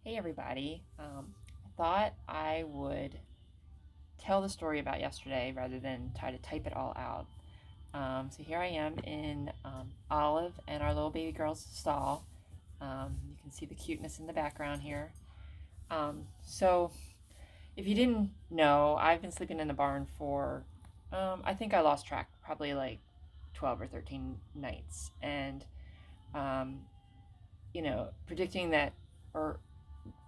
Hey everybody. I thought I would tell the story about yesterday rather than try to type it all out. So here I am in Olive and our little baby girl's stall. You can see the cuteness in the background here. So if you didn't know, I've been sleeping in the barn for, I think I lost track, probably like 12 or 13 nights. And, um, predicting that, or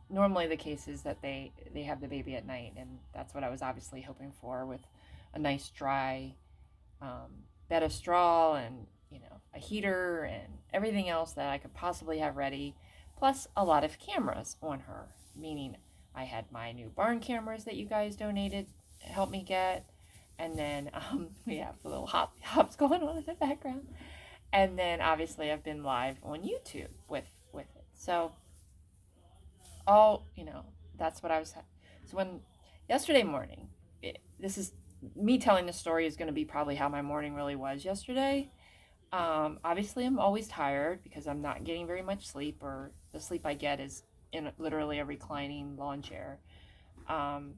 normally the case is that they have the baby at night, and that's what I was obviously hoping for, with a nice dry bed of straw and a heater and everything else that I could possibly have ready, plus a lot of cameras on her, meaning I had my new barn cameras that you guys donated to help me get, and then we have the little hops going on in the background, and then obviously I've been live on YouTube with it. So all that's what I was. So when yesterday morning, this is me telling the story is going to be probably how my morning really was yesterday. Obviously I'm always tired because I'm not getting very much sleep, or the sleep I get is in literally a reclining lawn chair. um,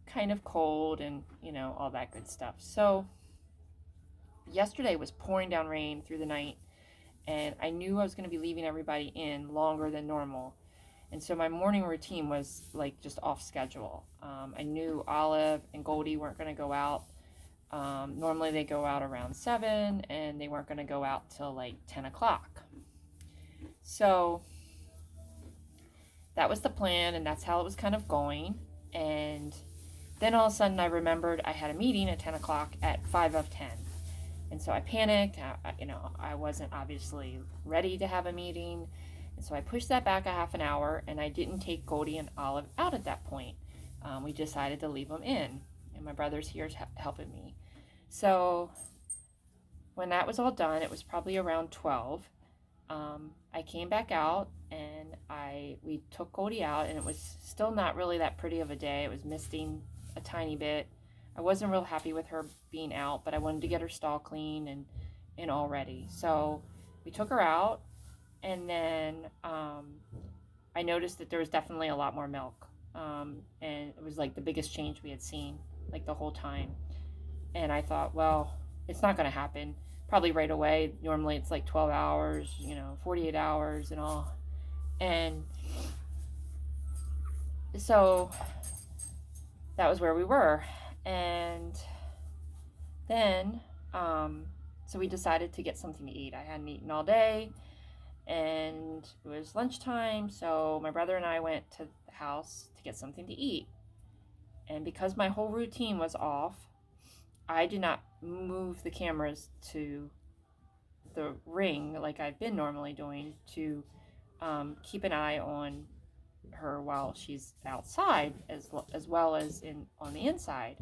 Kind of cold, and all that good stuff. So yesterday was pouring down rain through the night, and I knew I was going to be leaving everybody in longer than normal. And so my morning routine was like just off schedule. I knew Olive and Goldie weren't going to go out. Normally they go out around 7, and they weren't going to go out till like 10 o'clock. So that was the plan, and that's how it was kind of going. And then all of a sudden I remembered I had a meeting at 10 o'clock at 5 of 10. And so I panicked. I wasn't obviously ready to have a meeting. And so I pushed that back a half an hour, and I didn't take Goldie and Olive out at that point. We decided to leave them in, and my brother's here helping me. So when that was all done, it was probably around 12. I came back out, and we took Goldie out, and it was still not really that pretty of a day. It was misting a tiny bit. I wasn't real happy with her being out, but I wanted to get her stall clean and all ready. So we took her out, and then I noticed that there was definitely a lot more milk. And it was like the biggest change we had seen like the whole time. And I thought, well, it's not going to happen probably right away. Normally it's like 12 hours, 48 hours and all. And so that was where we were. And then, so we decided to get something to eat. I hadn't eaten all day, and it was lunchtime, so my brother and I went to the house to get something to eat. And because my whole routine was off, I did not move the cameras to the ring like I've been normally doing to keep an eye on her while she's outside, as well as on the inside.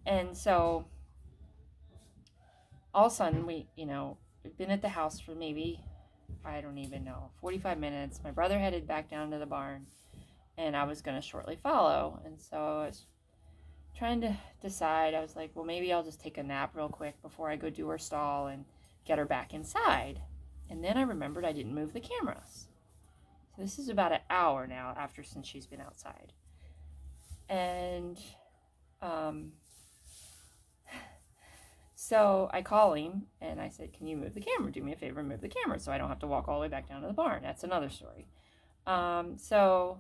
And so all of a sudden we've been at the house for maybe, I don't even know, 45 minutes. My brother headed back down to the barn, and I was going to shortly follow. And so I was trying to decide. I was like, well, maybe I'll just take a nap real quick before I go do her stall and get her back inside. And then I remembered I didn't move the cameras. So this is about an hour now since she's been outside. And so I call him, and I said, can you move the camera? Do me a favor and move the camera so I don't have to walk all the way back down to the barn. That's another story. So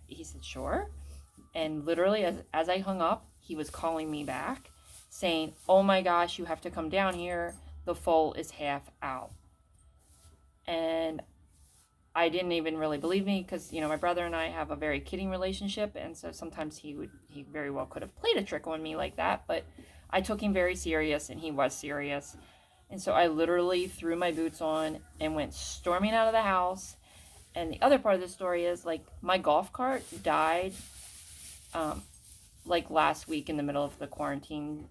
he said, sure. And literally as I hung up, he was calling me back saying, oh my gosh, you have to come down here. The foal is half out. And I didn't even really believe me, because my brother and I have a very kidding relationship, and so sometimes he very well could have played a trick on me like that, but I took him very serious, and he was serious. And so I literally threw my boots on and went storming out of the house. And the other part of the story is, like, my golf cart died like last week in the middle of the quarantine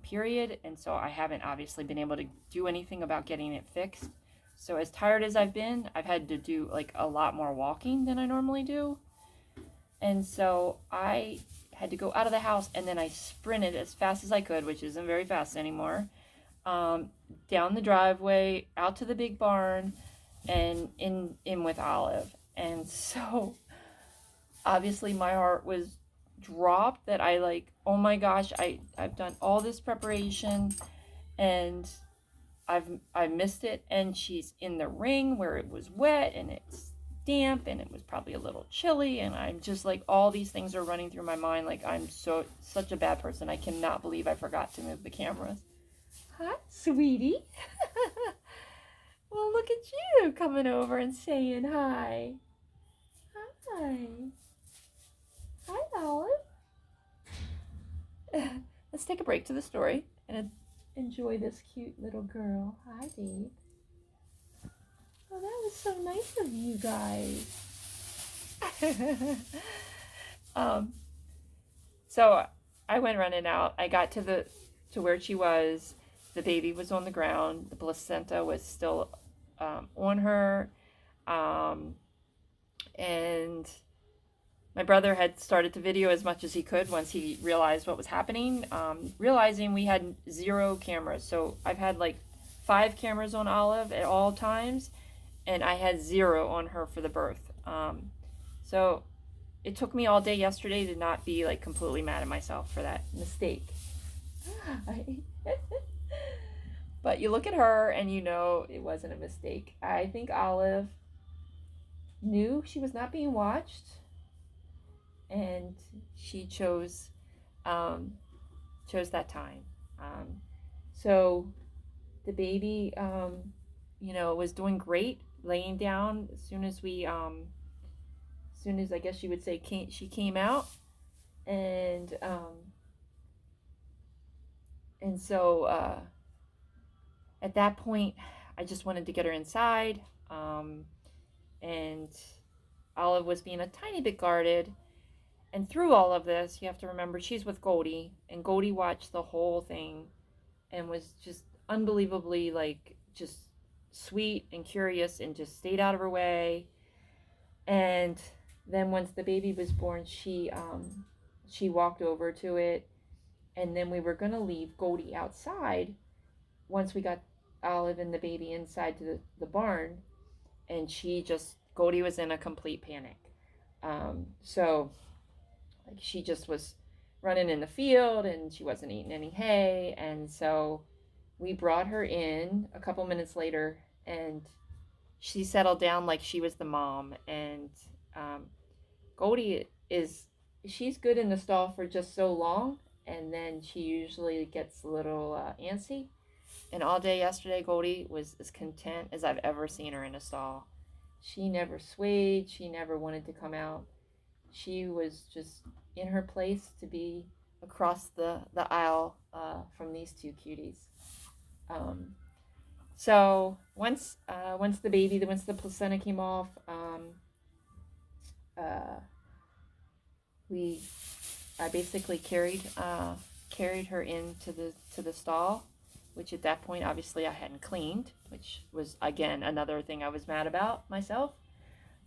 period, and so I haven't obviously been able to do anything about getting it fixed. So as tired as I've been, I've had to do like a lot more walking than I normally do. And so I had to go out of the house, and then I sprinted as fast as I could, which isn't very fast anymore, down the driveway, out to the big barn, and in with Olive. And so obviously my heart was dropped that I like, oh my gosh, I've done all this preparation and I missed it, and she's in the ring where it was wet and it's damp and it was probably a little chilly, and I'm just like, all these things are running through my mind, like I'm such a bad person. I cannot believe I forgot to move the cameras. Hi, sweetie. Well, look at you coming over and saying hi. Hi. Hi, Olive. Let's take a break to the story and enjoy this cute little girl. Hi, babe. Oh, that was so nice of you guys. So I went running out. I got to where she was. The baby was on the ground. The placenta was still on her, and my brother had started to video as much as he could once he realized what was happening. Realizing we had 0 cameras, so I've had like 5 cameras on Olive at all times, and I had 0 on her for the birth. So it took me all day yesterday to not be like completely mad at myself for that mistake. But you look at her and you know it wasn't a mistake. I think Olive knew she was not being watched, and she chose that time. So the baby, was doing great, laying down as soon as I guess you would say she came out, and so at that point, I just wanted to get her inside, and Olive was being a tiny bit guarded. And through all of this, you have to remember she's with Goldie, and Goldie watched the whole thing and was just unbelievably just sweet and curious and just stayed out of her way. And then once the baby was born, she walked over to it, and then we were gonna leave Goldie outside once we got Olive and the baby inside to the barn, and Goldie was in a complete panic. So she just was running in the field, and she wasn't eating any hay, and so we brought her in a couple minutes later, and she settled down like she was the mom. And Goldie she's good in the stall for just so long, and then she usually gets a little antsy. And all day yesterday, Goldie was as content as I've ever seen her in a stall. She never swayed. She never wanted to come out. She was just in her place to be across the aisle from these 2 cuties. So once the placenta came off, I basically carried her into the stall, which at that point obviously I hadn't cleaned, which was again another thing I was mad about myself.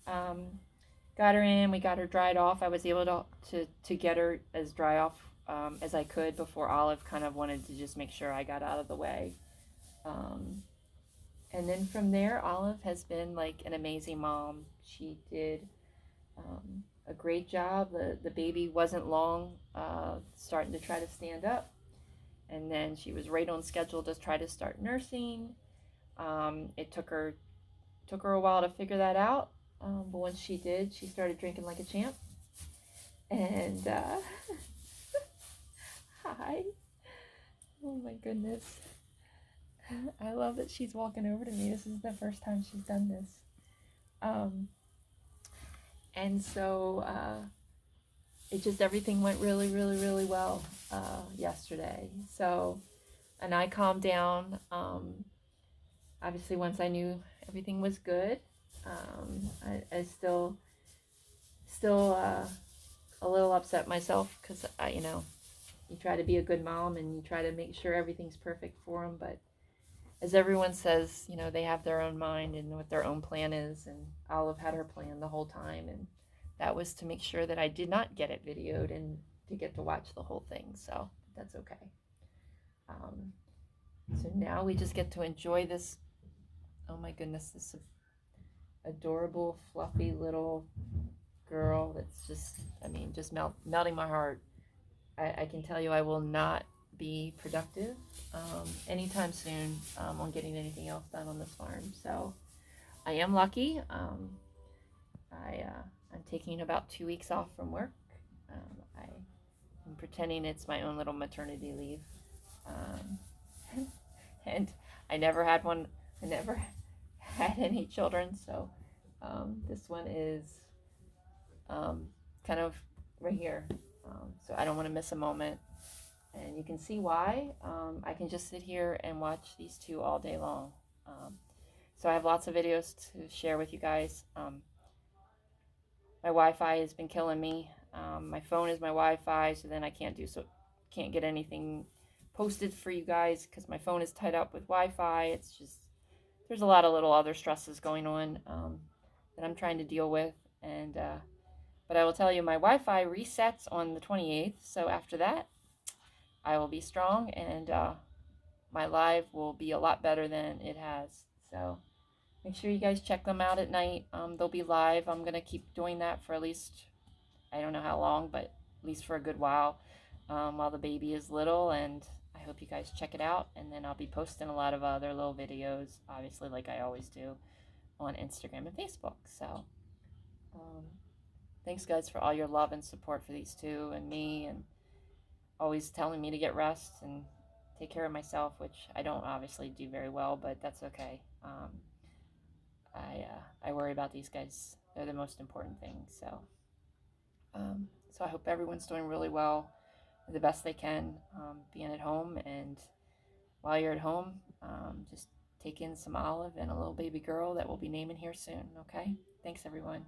Got her in, we got her dried off. I was able to get her as dry off as I could before Olive kind of wanted to just make sure I got out of the way. And then from there, Olive has been like an amazing mom. She did a great job. The baby wasn't long starting to try to stand up, and then she was right on schedule to try to start nursing. It took her a while to figure that out, but once she did, she started drinking like a champ. And hi. Oh my goodness. I love that she's walking over to me. This is the first time she's done this. And so everything went really, really, really well yesterday. So, and I calmed down. Obviously, once I knew everything was good, I still a little upset myself because you try to be a good mom and you try to make sure everything's perfect for them, but as everyone says, they have their own mind and what their own plan is, and Olive had her plan the whole time, and that was to make sure that I did not get it videoed and to get to watch the whole thing, so that's okay. So now we just get to enjoy this. Oh my goodness, this adorable, fluffy little girl that's just, just melting my heart. I can tell you I will not be productive anytime soon on getting anything else done on this farm. So I am lucky. I'm taking about 2 weeks off from work. I'm pretending it's my own little maternity leave. And I never had one. I never had any children, so this one is kind of right here. So I don't want to miss a moment. And you can see why. I can just sit here and watch these two all day long. So I have lots of videos to share with you guys. My Wi-Fi has been killing me. My phone is my Wi-Fi, so then I can't get anything posted for you guys because my phone is tied up with Wi-Fi. It's just, there's a lot of little other stresses going on that I'm trying to deal with. And but I will tell you, my Wi-Fi resets on the 28th, so after that I will be strong, and my live will be a lot better than it has. So make sure you guys check them out at night. They'll be live. I'm gonna keep doing that for at least, I don't know how long, but at least for a good while the baby is little. And I hope you guys check it out. And then I'll be posting a lot of other little videos, obviously, like I always do, on Instagram and Facebook. So thanks, guys, for all your love and support for these two and me, and always telling me to get rest and take care of myself, which I don't obviously do very well, but that's okay. I worry about these guys. They're the most important thing. So I hope everyone's doing really well, the best they can, being at home. And while you're at home, just take in some Olive and a little baby girl that we'll be naming here soon. Okay? Thanks, everyone.